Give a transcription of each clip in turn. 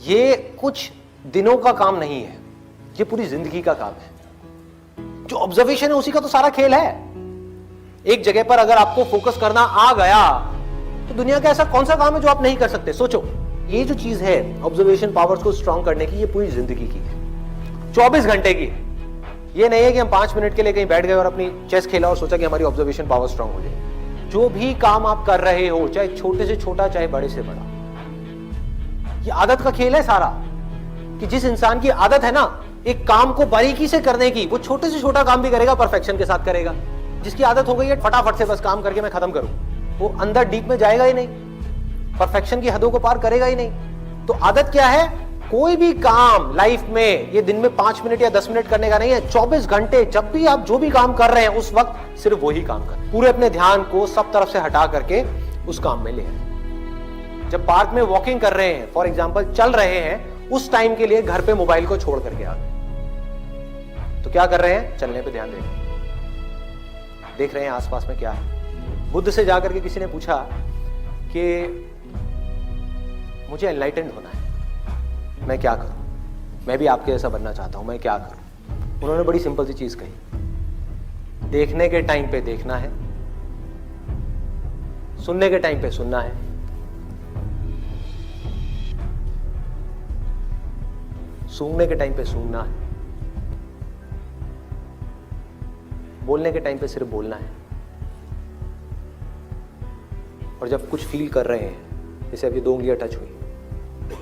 ये कुछ दिनों का काम नहीं है, ये पूरी जिंदगी का काम है। जो ऑब्जर्वेशन है उसी का तो सारा खेल है। एक जगह पर अगर आपको फोकस करना आ गया तो दुनिया का ऐसा कौन सा काम है जो आप नहीं कर सकते? सोचो, ये जो चीज है ऑब्जर्वेशन पावर्स को स्ट्रांग करने की, ये पूरी जिंदगी की है, 24 घंटे की है। ये नहीं है कि हम 5 मिनट के लिए कहीं बैठ गए और अपनी चेस खेला और सोचा कि हमारी ऑब्जर्वेशन पावर स्ट्रांग हो जाए। जो भी काम आप कर रहे हो, चाहे छोटे से छोटा चाहे बड़े से बड़ा, ये आदत का खेल है सारा। कि जिस इंसान की आदत है ना एक काम को बारीकी से करने की, वो छोटे से छोटा काम भी करेगा, परफेक्शन के साथ करेगा। जिसकी आदत हो गई है फटाफट से बस काम करके मैं खत्म करूं, वो अंदर डीप में जाएगा ही नहीं, परफेक्शन की हदों को पार करेगा ही नहीं। तो आदत क्या है? कोई भी काम लाइफ में ये दिन में 5 मिनट या 10 मिनट करने का नहीं है, 24 घंटे जब भी आप जो भी काम कर रहे हैं उस वक्त सिर्फ वही काम कर, पूरे अपने ध्यान को सब तरफ से हटा करके उस काम में ले आए। जब पार्क में वॉकिंग कर रहे हैं, फॉर एग्जाम्पल चल रहे हैं, उस टाइम के लिए घर पे मोबाइल को छोड़ करके आ गए, तो क्या कर रहे हैं? चलने पे ध्यान दे रहे हैं, देख रहे हैं आसपास में क्या है। बुद्ध से जाकर के किसी ने पूछा कि मुझे एनलाइटेंड होना है, मैं क्या करूं? मैं भी आपके जैसा बनना चाहता हूं, मैं क्या करूं? उन्होंने बड़ी सिंपल सी चीज कही, देखने के टाइम पे देखना है, सुनने के टाइम पे सुनना है, सूंघने के टाइम पे सूंघना है, बोलने के टाइम पे सिर्फ बोलना है। और जब कुछ फील कर रहे हैं, जैसे अब ये 2 उंगलियां टच हुई,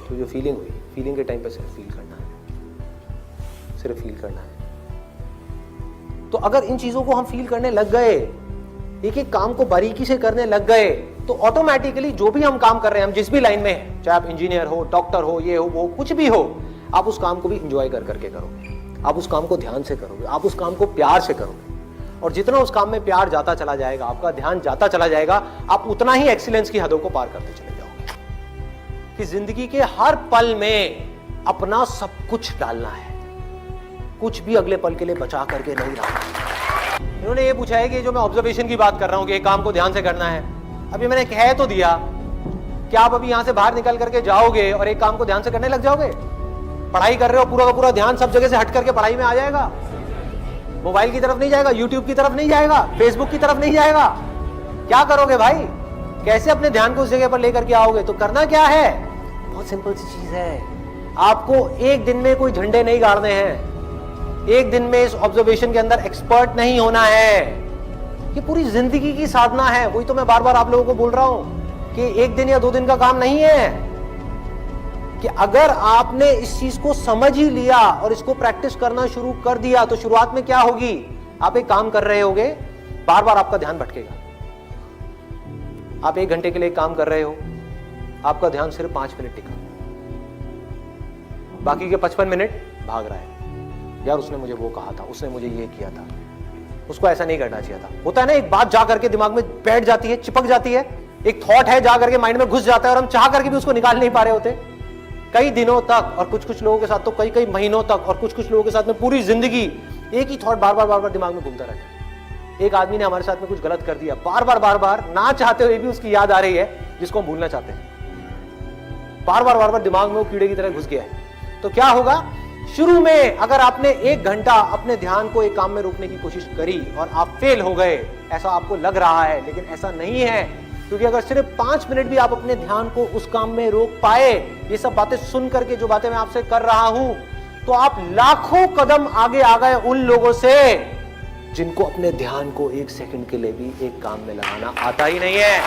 तो जो फीलिंग हुई, फीलिंग के टाइम पे सिर्फ फील करना है, सिर्फ फील करना है। तो अगर इन चीजों को हम फील करने लग गए, एक एक काम को बारीकी से करने लग गए, तो ऑटोमेटिकली जो भी हम काम कर रहे हैं, हम जिस भी लाइन में हैं, चाहे आप इंजीनियर हो, डॉक्टर हो, ये हो वो, कुछ भी हो, आप उस काम को भी इंजॉय कर करके करोगे, आप उस काम को ध्यान से करोगे, आप उस काम को प्यार से करोगे। और जितना उस काम में प्यार जाता चला जाएगा, आपका ध्यान जाता चला जाएगा, आप उतना ही एक्सीलेंस की हदों को पार करते चले जाओगे। कि जिंदगी के हर पल में अपना सब कुछ डालना है, कुछ भी अगले पल के लिए बचा करके नहीं रखना। इन्होंने ये पूछा है कि जो मैं ऑब्जर्वेशन की बात कर रहा हूं कि एक काम को ध्यान से करना है, अभी मैंने कह तो दिया, क्या आप अभी यहां से बाहर निकल करके जाओगे और एक काम को ध्यान से करने लग जाओगे? पढ़ाई कर रहे हो, पूरा का पूरा ध्यान सब जगह से हट करके पढ़ाई में आ जाएगा, मोबाइल की तरफ नहीं जाएगा, यूट्यूब की तरफ नहीं जाएगा, फेसबुक की तरफ नहीं जाएगा। क्या करोगे भाई? कैसे अपने ध्यान को उस जगह पर लेकर के आओगे? तो करना क्या है? बहुत सिंपल सी चीज है। आपको एक दिन में कोई झंडे नहीं गाड़ने हैं, एक दिन में इस ऑब्जर्वेशन के अंदर एक्सपर्ट नहीं होना है। ये पूरी जिंदगी की साधना है। वही तो मैं बार बार आप लोगों को बोल रहा हूं कि एक दिन या 2 दिन का काम नहीं है। कि अगर आपने इस चीज को समझ ही लिया और इसको प्रैक्टिस करना शुरू कर दिया, तो शुरुआत में क्या होगी? आप एक काम कर रहे होगे, बार बार आपका ध्यान भटकेगा। आप 1 घंटे के लिए काम कर रहे हो, आपका ध्यान सिर्फ 5 मिनट टिका, बाकी के 55 मिनट भाग रहा है। यार उसने मुझे वो कहा था, उसने मुझे ये किया था, उसको ऐसा नहीं करना चाहिए था। होता है ना, एक बात जा करके दिमाग में बैठ जाती है, चिपक जाती है, एक थॉट है जा करके माइंड में घुस जाता है और हम चाह करके भी उसको निकाल नहीं पा रहे होते कई दिनों तक, और कुछ लोगों के साथ तो कई महीनों तक, और कुछ लोगों के साथ में पूरी जिंदगी एक ही थॉट बार बार दिमाग में घूमता रहता है। एक आदमी ने हमारे साथ में कुछ गलत कर दिया, बार बार ना चाहते हुए भी उसकी याद आ रही है, जिसको हम भूलना चाहते हैं। बार बार दिमाग में वो कीड़े की तरह घुस गया है। तो क्या होगा? शुरू में अगर आपने 1 घंटा अपने ध्यान को एक काम में रोकने की कोशिश करी और आप फेल हो गए, ऐसा आपको लग रहा है, लेकिन ऐसा नहीं है। क्योंकि अगर सिर्फ 5 मिनट भी आप अपने ध्यान को उस काम में रोक पाए, ये सब बातें सुन करके जो बातें मैं आपसे कर रहा हूं, तो आप लाखों कदम आगे आ गए उन लोगों से जिनको अपने ध्यान को 1 सेकंड के लिए भी एक काम में लगाना आता ही नहीं है।